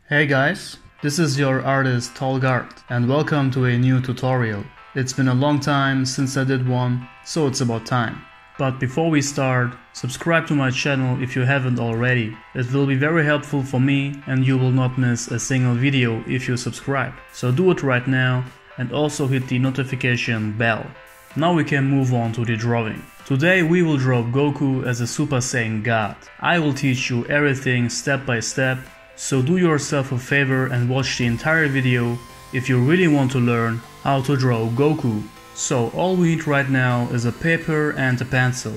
Hey guys, this is your artist Tallgard and welcome to a new tutorial. It's been a long time since I did one, so it's about time. But before we start, subscribe to my channel if you haven't already. It will be very helpful for me and you will not miss a single video if you subscribe. So do it right now and also hit the notification bell. Now we can move on to the drawing. Today we will draw Goku as a Super Saiyan God. I will teach you everything step by step, so do yourself a favor and watch the entire video if you really want to learn how to draw Goku. So all we need right now is a paper and a pencil.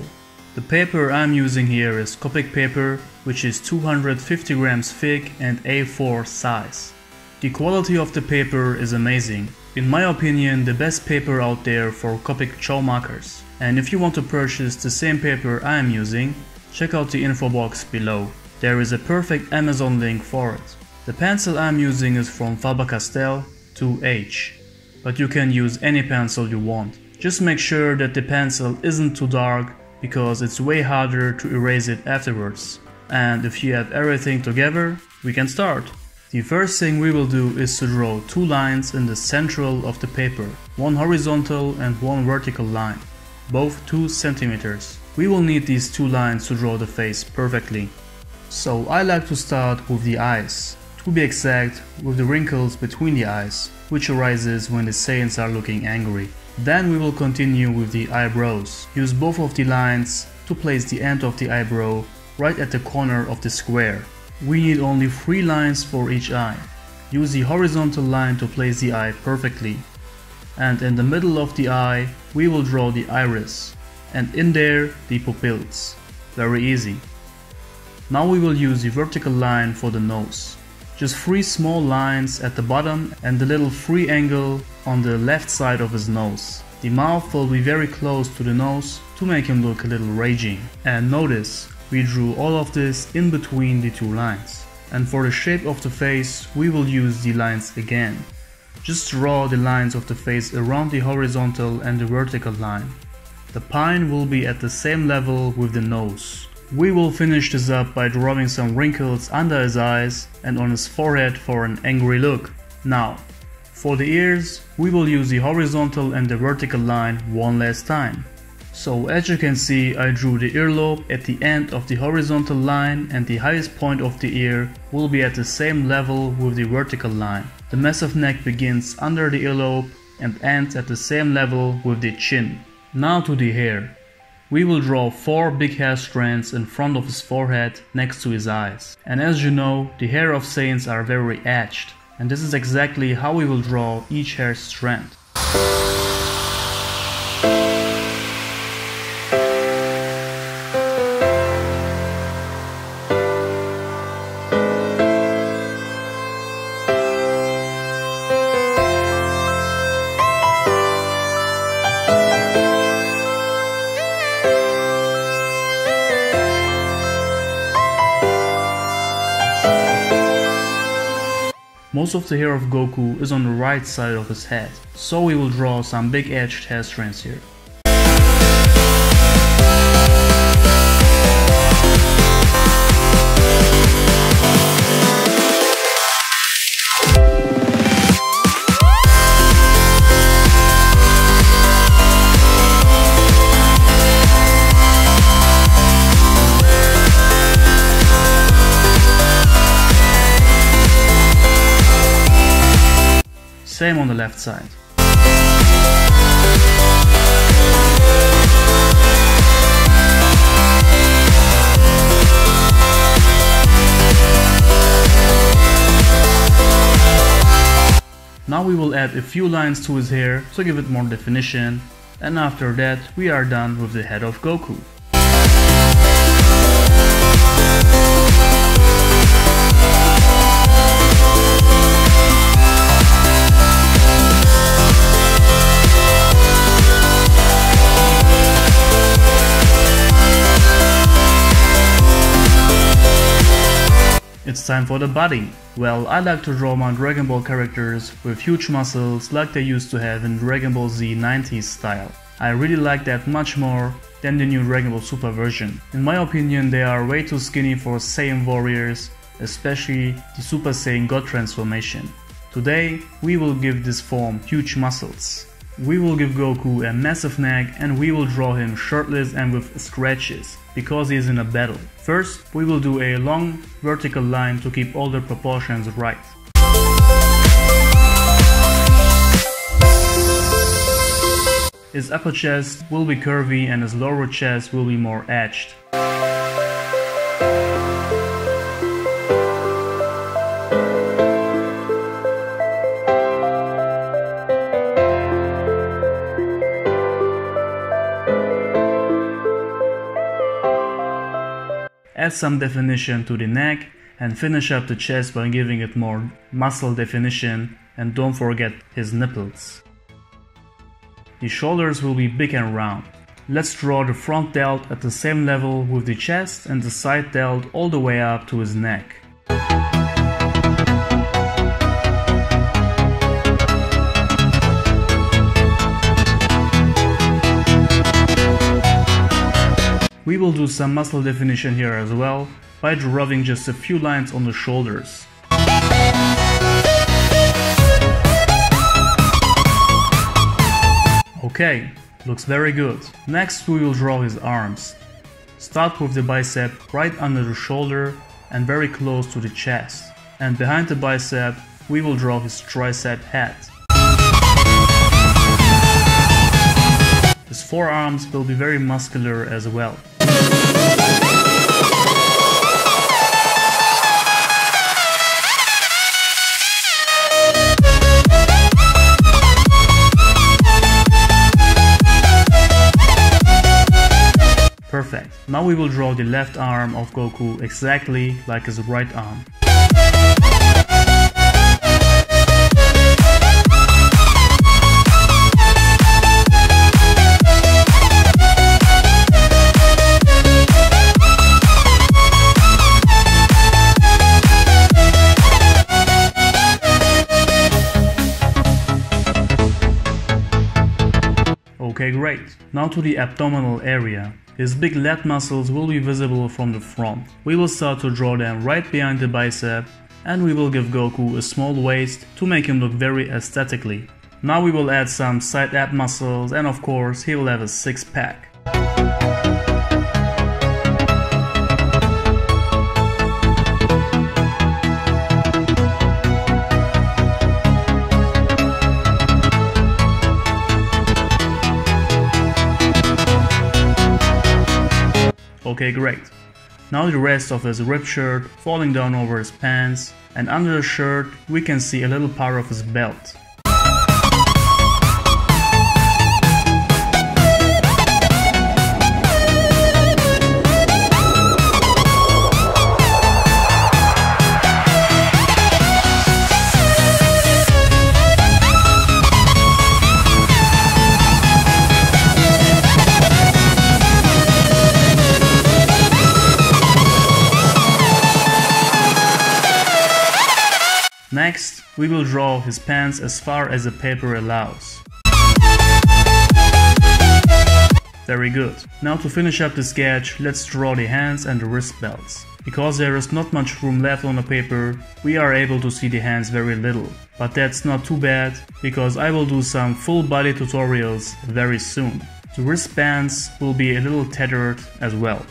The paper I'm using here is Copic paper, which is 250 grams thick and A4 size. The quality of the paper is amazing. In my opinion, the best paper out there for Copic chalk markers. And if you want to purchase the same paper I am using, check out the info box below. There is a perfect Amazon link for it. The pencil I'm using is from Faber-Castell 2H, but you can use any pencil you want. Just make sure that the pencil isn't too dark, because it's way harder to erase it afterwards. And if you have everything together, we can start. The first thing we will do is to draw two lines in the central of the paper, one horizontal and one vertical line, both 2 centimeters. We will need these two lines to draw the face perfectly. So I like to start with the eyes, to be exact with the wrinkles between the eyes, which arises when the Saiyans are looking angry. Then we will continue with the eyebrows. Use both of the lines to place the end of the eyebrow right at the corner of the square. We need only 3 lines for each eye. Use the horizontal line to place the eye perfectly. And in the middle of the eye we will draw the iris, and in there the pupils. Very easy. Now we will use the vertical line for the nose. Just 3 small lines at the bottom and the little free angle on the left side of his nose. The mouth will be very close to the nose to make him look a little raging. And notice, we drew all of this in between the 2 lines. And for the shape of the face, we will use the lines again. Just draw the lines of the face around the horizontal and the vertical line. The pine will be at the same level with the nose. We will finish this up by drawing some wrinkles under his eyes and on his forehead for an angry look. Now, for the ears, we will use the horizontal and the vertical line one last time. So as you can see, I drew the earlobe at the end of the horizontal line and the highest point of the ear will be at the same level with the vertical line. The massive neck begins under the earlobe and ends at the same level with the chin. Now to the hair. We will draw 4 big hair strands in front of his forehead next to his eyes. And as you know, the hair of Saiyans are very edged, and this is exactly how we will draw each hair strand. Most of the hair of Goku is on the right side of his head, so we will draw some big edged hair strands here. Same on the left side. Now we will add a few lines to his hair to give it more definition, and after that we are done with the head of Goku. It's time for the body. Well, I like to draw my Dragon Ball characters with huge muscles like they used to have in Dragon Ball Z 90s style. I really like that much more than the new Dragon Ball Super version. In my opinion, they are way too skinny for Saiyan warriors especially the Super Saiyan God transformation. Today, we will give this form huge muscles. We will give Goku a massive neck and we will draw him shirtless and with scratches, because he is in a battle. First, we will do a long vertical line to keep all the proportions right. His upper chest will be curvy and his lower chest will be more edged. Add some definition to the neck and finish up the chest by giving it more muscle definition, and don't forget his nipples. The shoulders will be big and round. Let's draw the front delt at the same level with the chest and the side delt all the way up to his neck. We will do some muscle definition here as well by drawing just a few lines on the shoulders. Okay, looks very good. Next we will draw his arms. Start with the bicep right under the shoulder and very close to the chest. And behind the bicep we will draw his tricep head. His forearms will be very muscular as well. Perfect. Now we will draw the left arm of Goku exactly like his right arm. Okay, great. Now to the abdominal area. His big lat muscles will be visible from the front. We will start to draw them right behind the bicep, and we will give Goku a small waist to make him look very aesthetically. Now we will add some side ab muscles, and of course he will have a six-pack. Okay, great. Now the rest of his ripped shirt falling down over his pants, and under the shirt we can see a little part of his belt. Next, we will draw his pants as far as the paper allows. Very good. Now to finish up the sketch, let's draw the hands and the wrist belts. Because there is not much room left on the paper, we are able to see the hands very little. But that's not too bad, because I will do some full body tutorials very soon. The wristbands will be a little tethered as well.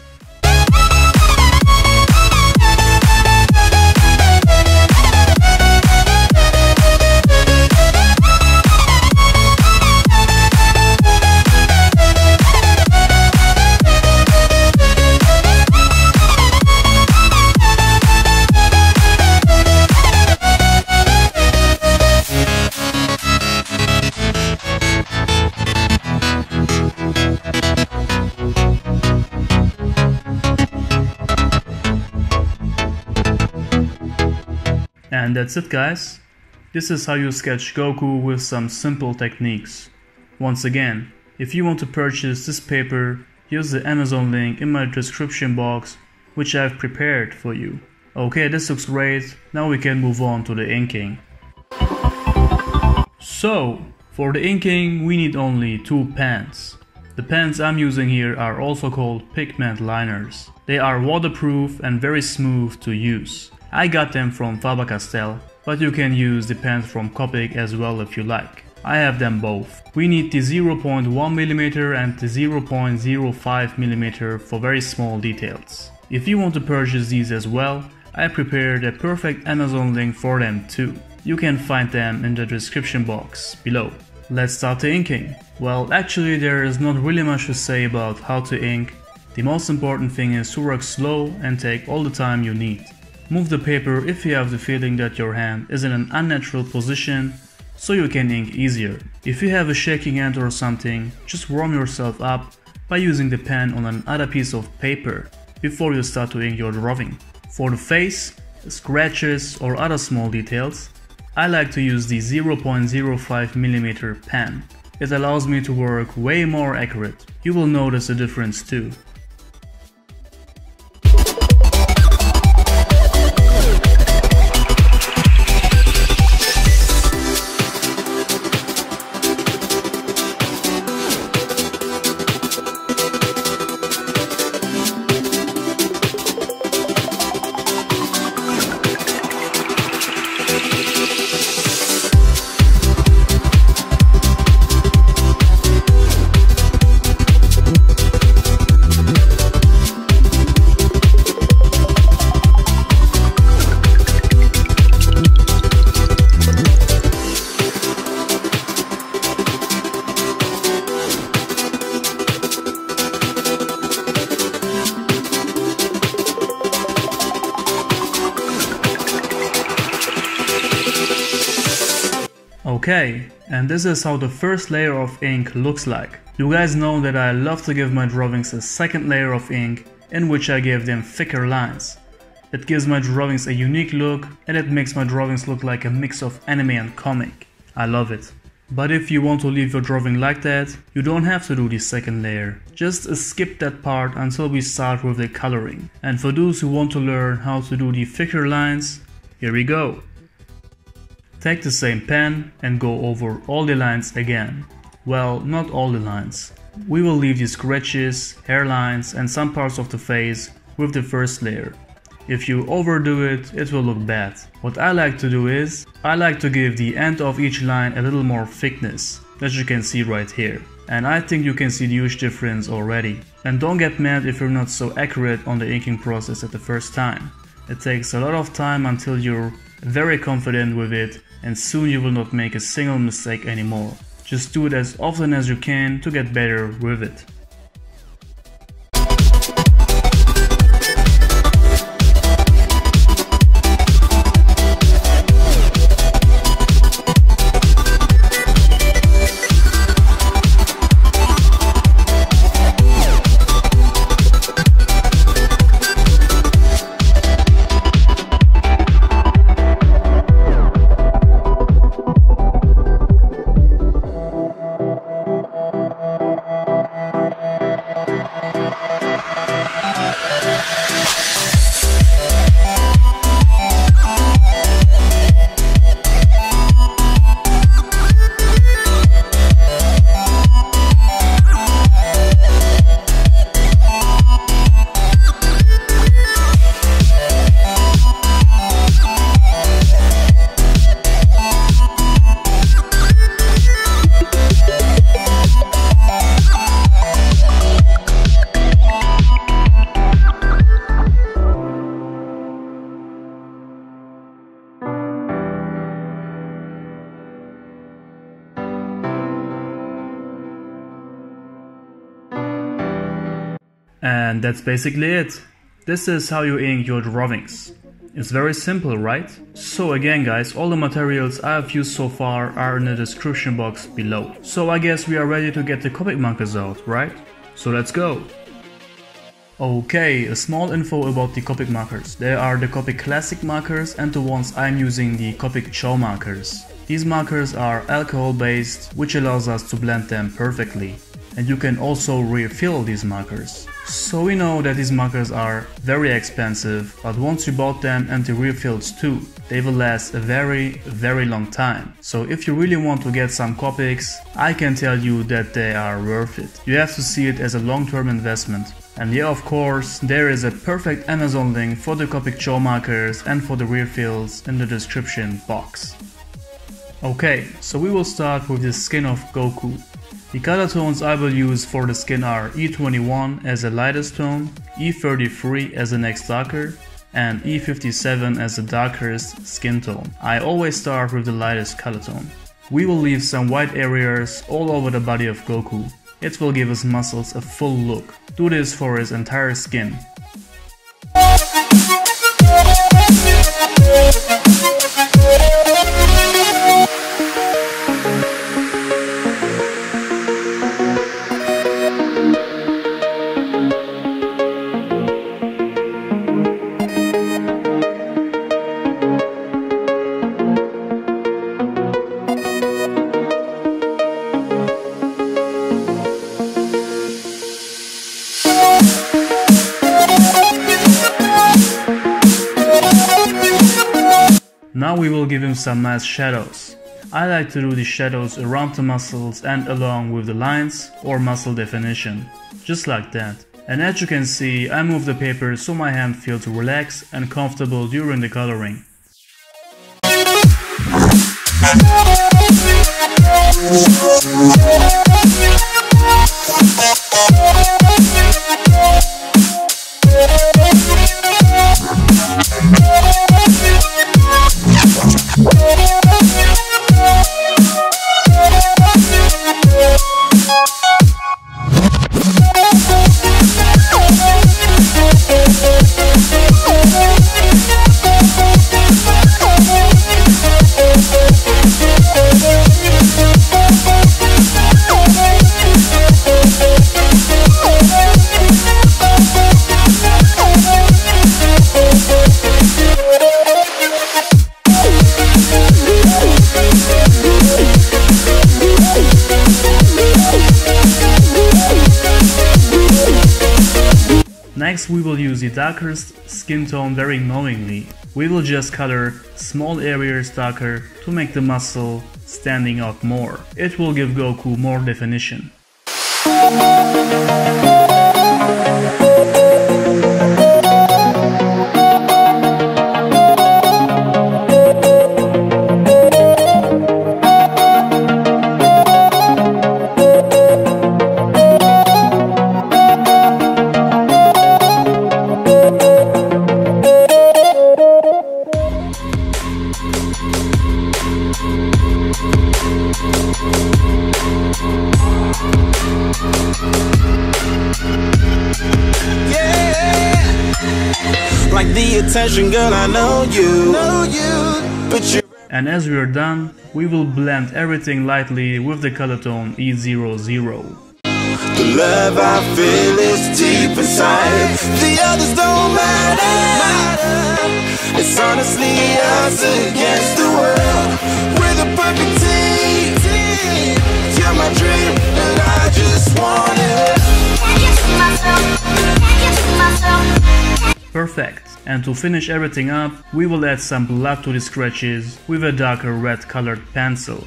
And that's it, guys. This is how you sketch Goku with some simple techniques. Once again, if you want to purchase this paper, use the Amazon link in my description box, which I've prepared for you. Okay, this looks great. Now we can move on to the inking. So, for the inking we need only 2 pens. The pens I'm using here are also called pigment liners. They are waterproof and very smooth to use. I got them from Faber-Castell, but you can use the pens from Copic as well if you like. I have them both. We need the 0.1mm and the 0.05mm for very small details. If you want to purchase these as well, I prepared a perfect Amazon link for them too. You can find them in the description box below. Let's start the inking. Well, actually there is not really much to say about how to ink. The most important thing is to work slow and take all the time you need. Move the paper if you have the feeling that your hand is in an unnatural position, so you can ink easier. If you have a shaking hand or something, just warm yourself up by using the pen on another piece of paper before you start to ink your drawing. For the face, scratches or other small details, I like to use the 0.05mm pen. It allows me to work way more accurate. You will notice the difference too. Okay, and this is how the first layer of ink looks like. You guys know that I love to give my drawings a second layer of ink in which I give them thicker lines. It gives my drawings a unique look and it makes my drawings look like a mix of anime and comic. I love it. But if you want to leave your drawing like that, you don't have to do the second layer. Just skip that part until we start with the coloring. And for those who want to learn how to do the thicker lines, here we go. Take the same pen and go over all the lines again. Well, not all the lines. We will leave the scratches, hairlines and some parts of the face with the first layer. If you overdo it, it will look bad. What I like to do is, I like to give the end of each line a little more thickness, as you can see right here. And I think you can see the huge difference already. And don't get mad if you're not so accurate on the inking process at the first time. It takes a lot of time until you're very confident with it, and soon you will not make a single mistake anymore. Just do it as often as you can to get better with it. And that's basically it. This is how you ink your drawings. It's very simple, right? So again guys, all the materials I have used so far are in the description box below. So I guess we are ready to get the Copic markers out, right? So let's go! Okay, a small info about the Copic markers. There are the Copic Classic markers and the ones I'm using, the Copic Ciao markers. These markers are alcohol based, which allows us to blend them perfectly. And you can also refill these markers. So we know that these markers are very expensive, but once you bought them and the refills too, they will last a very long time. So if you really want to get some Copics, I can tell you that they are worth it. You have to see it as a long-term investment. And yeah, of course, there is a perfect Amazon link for the Copic jaw markers and for the rear fills in the description box. Okay, so we will start with the skin of Goku. The color tones I will use for the skin are E21 as the lightest tone, E33 as the next darker, and E57 as the darkest skin tone. I always start with the lightest color tone. We will leave some white areas all over the body of Goku. It will give his muscles a full look. Do this for his entire skin. Now we will give him some nice shadows. I like to do the shadows around the muscles and along with the lines or muscle definition, just like that. And as you can see, I move the paper so my hand feels relaxed and comfortable during the coloring. Next we will use the darkest skin tone very knowingly. We will just color small areas darker to make the muscle standing out more. It will give Goku more definition. Like the attention, girl, I know you, but you. And as we are done, we will blend everything lightly with the color tone E00. The love I feel is deep inside. The others don't matter. It's honestly us against the world. We're the perfect team. You're my dream, and I just want it. Perfect. And to finish everything up, we will add some blood to the scratches with a darker red colored pencil.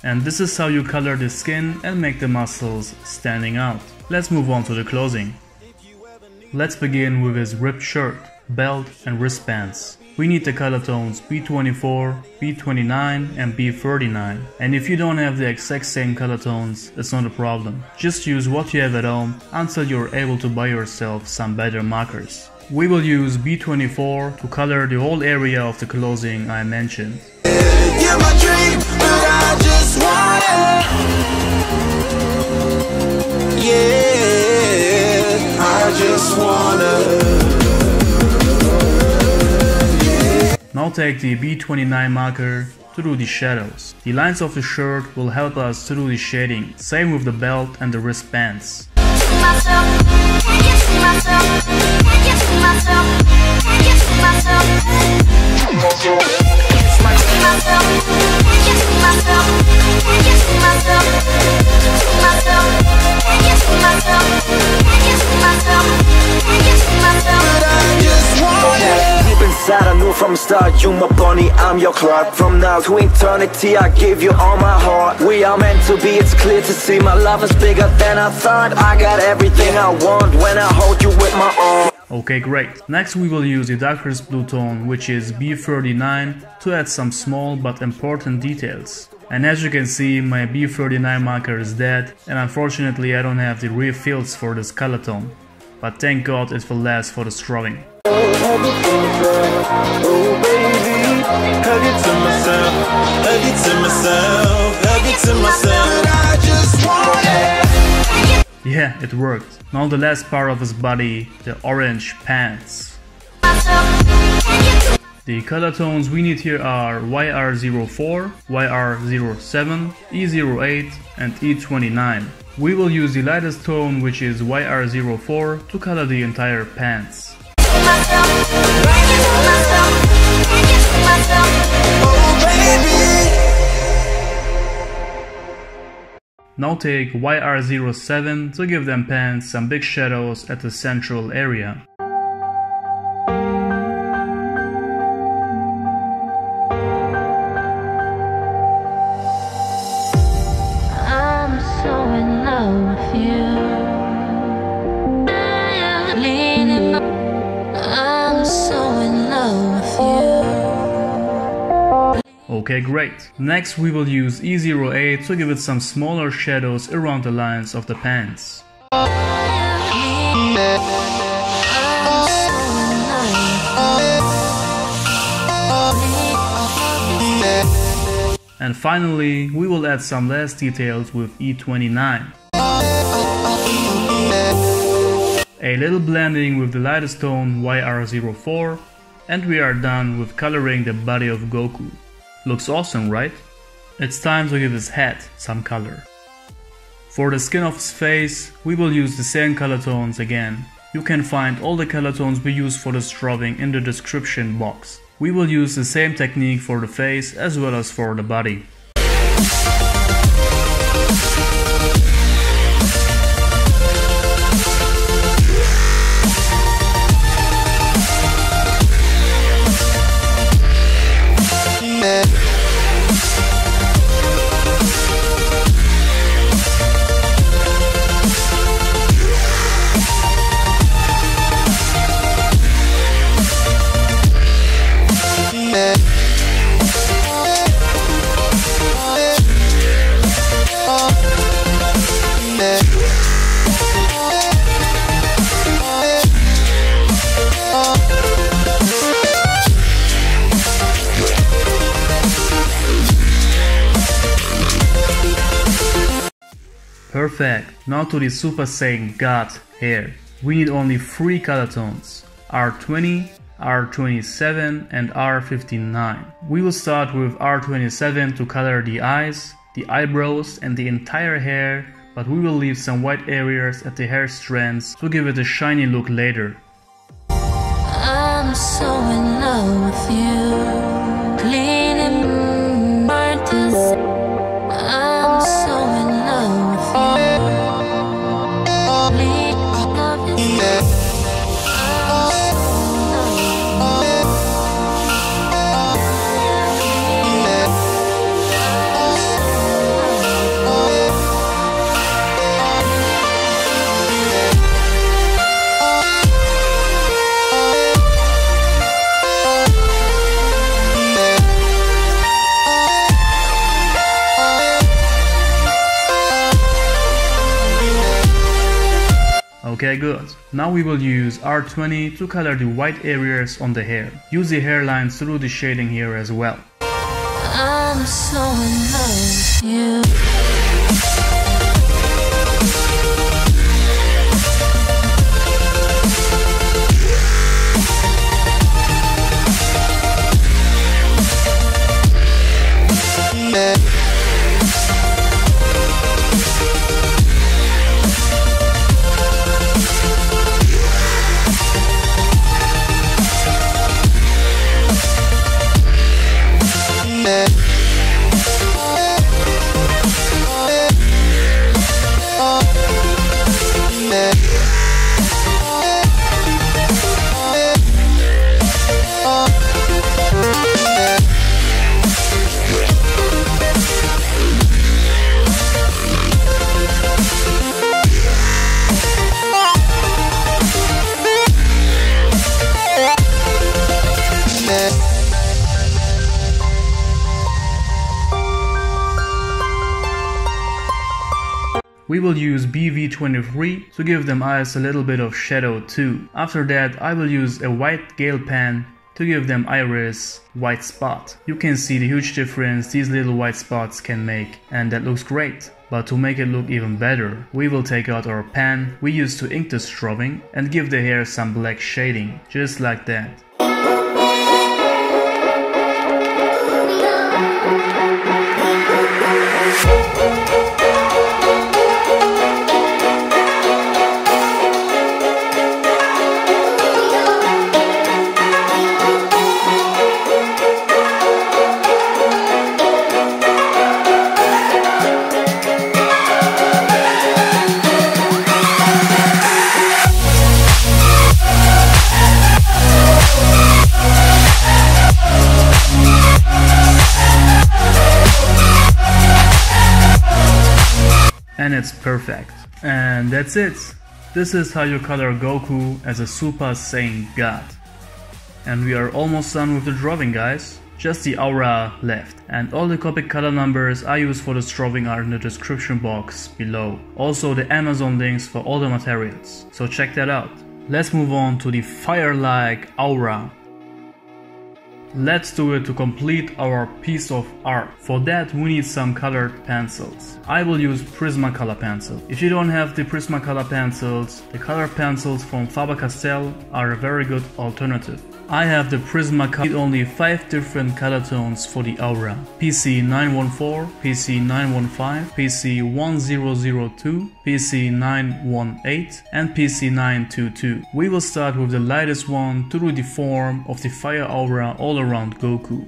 And this is how you color the skin and make the muscles standing out. Let's move on to the clothing. Let's begin with his ripped shirt, belt and wristbands. We need the color tones B24, B29 and B39. And if you don't have the exact same color tones, it's not a problem. Just use what you have at home until you're able to buy yourself some better markers. We will use B24 to color the whole area of the clothing I mentioned. You're my dream, but I just want it. Yeah, I just wanna. Now take the B29 marker to do the shadows. The lines of the shirt will help us to do the shading, same with the belt and the wristbands. Deep inside I knew from the start, you my bunny, I'm your Clark. From now to eternity, I give you all my heart. We are meant to be, it's clear to see. My love is bigger than I thought. I got everything I want when I hold you with my arm. Okay, great. Next we will use the darkest blue tone, which is B39, to add some small but important details. And as you can see, my B39 marker is dead, and unfortunately I don't have the refills for this color tone. But thank God it will last for the strobing. Yeah, it worked. Now the last part of his body, the orange pants. The color tones we need here are YR04, YR07, E08 and E29. We will use the lightest tone, which is YR04, to color the entire pants. Now take YR07 to give them pants some big shadows at the central area. I'm so in love with you. I'm so in love with you. Okay, great. Next we will use E08 to give it some smaller shadows around the lines of the pants. And finally, we will add some last details with E29. A little blending with the lightest tone YR04, and we are done with coloring the body of Goku. Looks awesome, right? It's time to give his head some color. For the skin of his face, we will use the same color tones again. You can find all the color tones we use for the strobing in the description box. We will use the same technique for the face as well as for the body. Perfect. Now to the Super Saiyan God hair. We need only 3 color tones, R20, R27 and R59. We will start with R27 to color the eyes, the eyebrows and the entire hair, but we will leave some white areas at the hair strands to give it a shiny look later. I'm so in love with you. Cleaning martyrs. I'm so in love with you. Love is Okay, good. Now we will use R20 to color the white areas on the hair. Use the hairlines to do the shading here as well. I'm so in love with you. We will use BV23 to give them eyes a little bit of shadow too. After that I will use a white Gale pen to give them iris white spot. You can see the huge difference these little white spots can make, and that looks great. But to make it look even better, we will take out our pen we used to ink the strobing and give the hair some black shading, just like that. And it's perfect. And that's it. This is how you color Goku as a Super Saiyan God. And we are almost done with the drawing, guys. Just the aura left. And all the Copic color numbers I use for the drawing are in the description box below. Also the Amazon links for all the materials. So check that out. Let's move on to the fire-like aura. Let's do it to complete our piece of art. For that we need some colored pencils. I will use Prismacolor pencil. If you don't have the Prismacolor pencils, the color pencils from Faber-Castell are a very good alternative. I have the Prismacolor, only 5 different color tones for the aura. PC914, PC915, PC1002, PC918 and PC922. We will start with the lightest one to do the form of the fire aura all around Goku.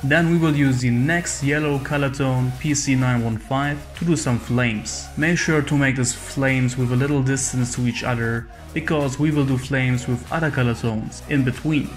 Then we will use the next yellow color tone, PC915, to do some flames. Make sure to make these flames with a little distance to each other, because we will do flames with other color tones in between.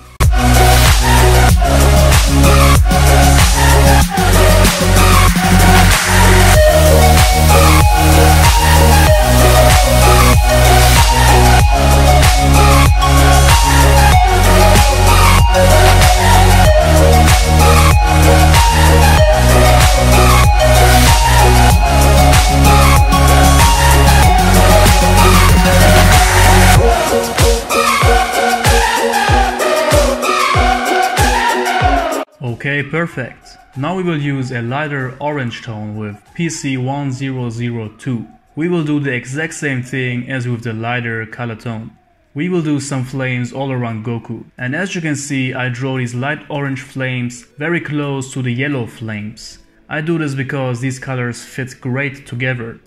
Okay, perfect. Now we will use a lighter orange tone with PC1002. We will do the exact same thing as with the lighter color tone. We will do some flames all around Goku. And as you can see, I draw these light orange flames very close to the yellow flames. I do this because these colors fit great together.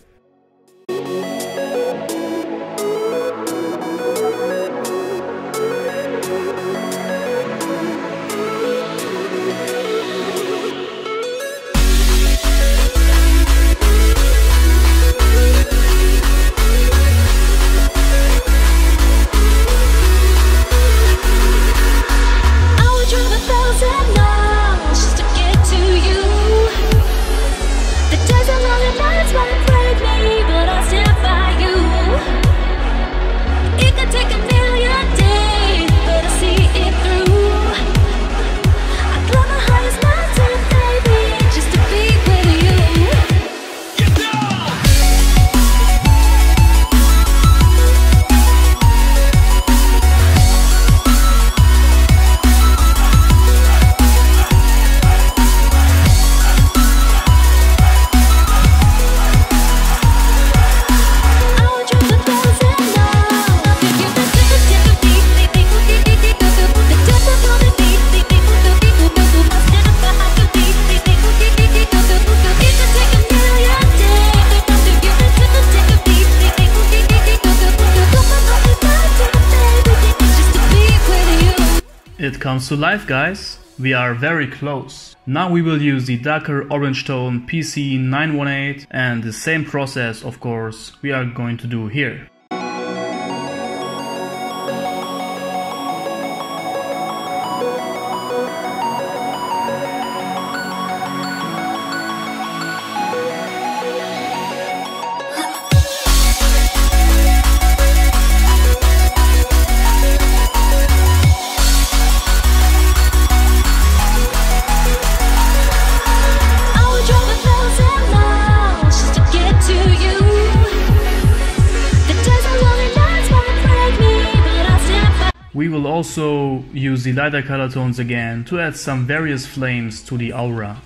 It comes to life, guys. We are very close. Now we will use the darker orange tone PC918, and the same process, of course, we are going to do here. We will also use the lighter color tones again to add some various flames to the aura.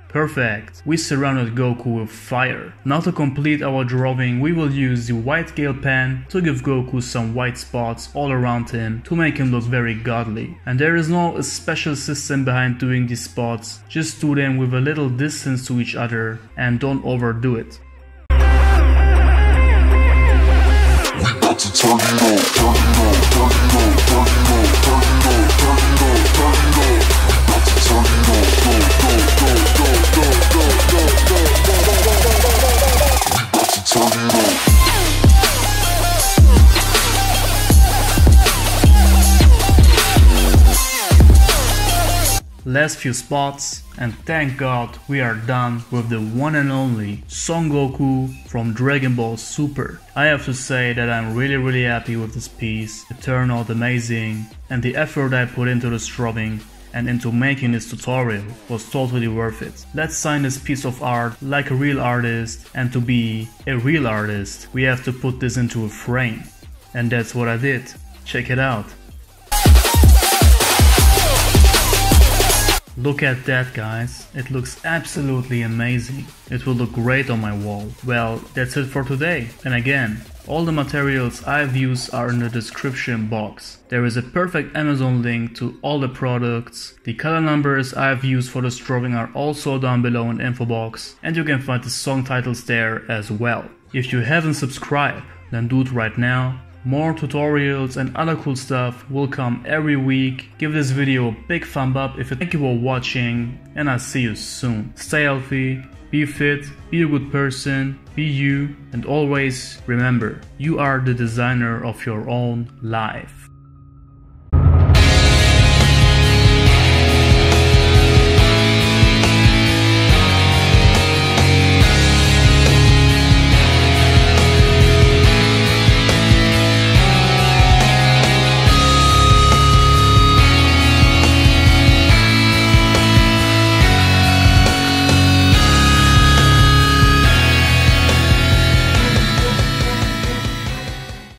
Perfect, we surrounded Goku with fire. Now to complete our drawing, we will use the white Gale pen to give Goku some white spots all around him to make him look very godly. And there is no special system behind doing these spots, just do them with a little distance to each other and don't overdo it. Last few spots, and thank God we are done with the one and only Son Goku from Dragon Ball Super. I have to say that I'm really happy with this piece. It turned out amazing, and the effort I put into this drawing and into making this tutorial was totally worth it. Let's sign this piece of art like a real artist, and to be a real artist we have to put this into a frame. And that's what I did. Check it out. Look at that, guys, it looks absolutely amazing. It will look great on my wall. Well, that's it for today. And again, all the materials I've used are in the description box. There is a perfect Amazon link to all the products. The color numbers I've used for this drawing are also down below in the info box, and you can find the song titles there as well. If you haven't subscribed, then do it right now. More tutorials and other cool stuff will come every week. Give this video a big thumb up if you thank you for watching, and I'll see you soon. Stay healthy, be fit, be a good person, be you, and always remember, you are the designer of your own life.